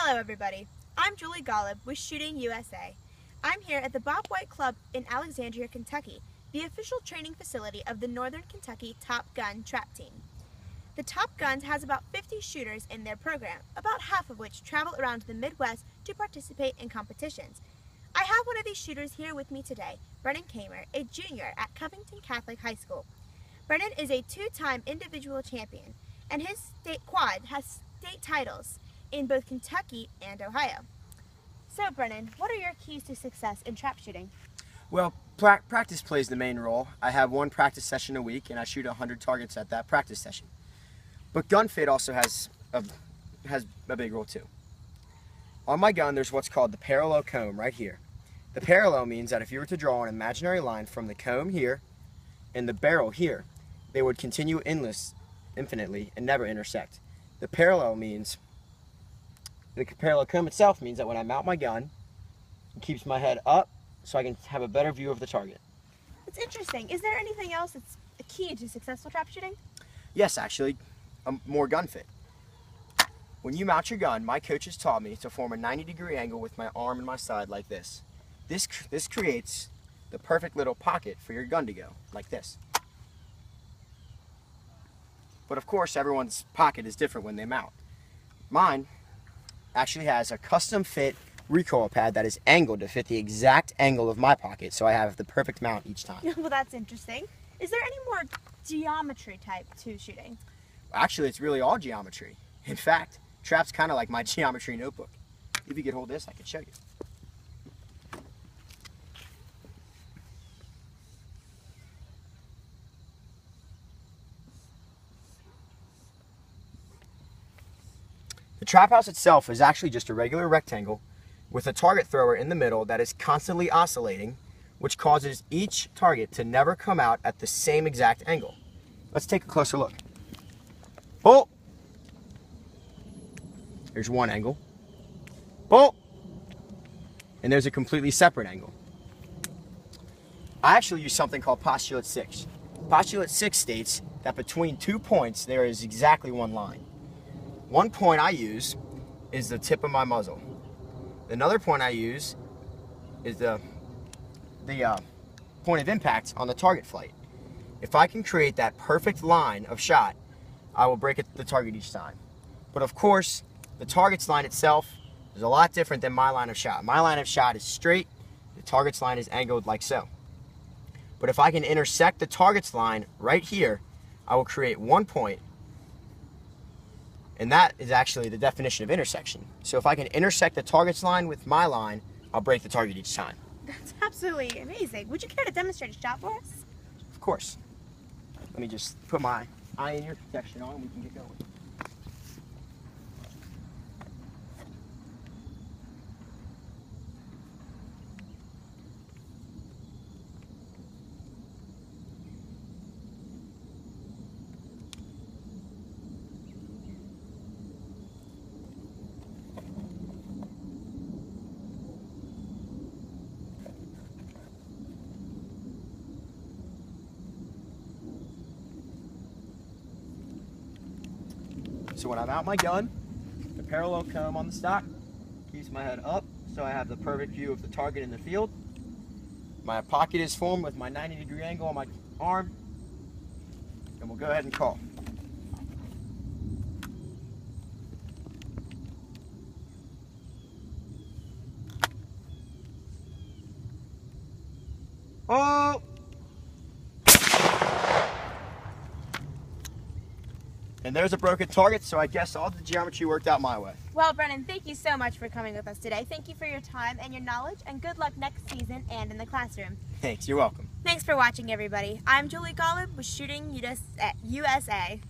Hello everybody, I'm Julie Golub with Shooting USA. I'm here at the Bob White Club in Alexandria, Kentucky, the official training facility of the Northern Kentucky Top Gun Trap Team. The Top Guns has about 50 shooters in their program, about half of which travel around the Midwest to participate in competitions. I have one of these shooters here with me today, Brennan K, a junior at Covington Catholic High School. Brennan is a two-time individual champion, and his state quad has state titles in both Kentucky and Ohio. So Brennan, what are your keys to success in trap shooting? Well, practice plays the main role. I have one practice session a week and I shoot 100 targets at that practice session. But gun fit also has a big role too. On my gun there's what's called the parallel comb right here. The parallel means that if you were to draw an imaginary line from the comb here and the barrel here, they would continue infinitely and never intersect. The parallel comb itself means that when I mount my gun, it keeps my head up so I can have a better view of the target. It's interesting. Is there anything else that's a key to successful trap shooting? Yes, actually, more gun fit. When you mount your gun, my coaches taught me to form a 90-degree angle with my arm and my side like this. This creates the perfect little pocket for your gun to go, like this. But of course, everyone's pocket is different when they mount. Mine actually has a custom fit recoil pad that is angled to fit the exact angle of my pocket, so I have the perfect mount each time. Well, that's interesting. Is there any more geometry type to shooting? Actually, it's really all geometry. In fact, trap's kind of like my geometry notebook. If you could hold this, I could show you. The trap house itself is actually just a regular rectangle with a target thrower in the middle that is constantly oscillating, which causes each target to never come out at the same exact angle. Let's take a closer look. Pull! There's one angle. Pull! And there's a completely separate angle. I actually use something called Postulate 6. Postulate 6 states that between 2 points there is exactly one line. One point I use is the tip of my muzzle. Another point I use is the point of impact on the target flight. If I can create that perfect line of shot, I will break the target each time. But of course, the target's line itself is a lot different than my line of shot. My line of shot is straight, the target's line is angled like so. But if I can intersect the target's line right here, I will create 1 point. And that is actually the definition of intersection. So if I can intersect the target's line with my line, I'll break the target each time. That's absolutely amazing. Would you care to demonstrate a shot for us? Of course. Let me just put my eye in ear protection on and we can get going. So when I mount my gun, the parallel comb on the stock keeps my head up so I have the perfect view of the target in the field. My pocket is formed with my 90-degree angle on my arm, and we'll go ahead and call. Oh! And there's a broken target, so I guess all the geometry worked out my way. Well, Brennan, thank you so much for coming with us today. Thank you for your time and your knowledge, and good luck next season and in the classroom. Thanks, you're welcome. Thanks for watching, everybody. I'm Julie Golub with Shooting USA.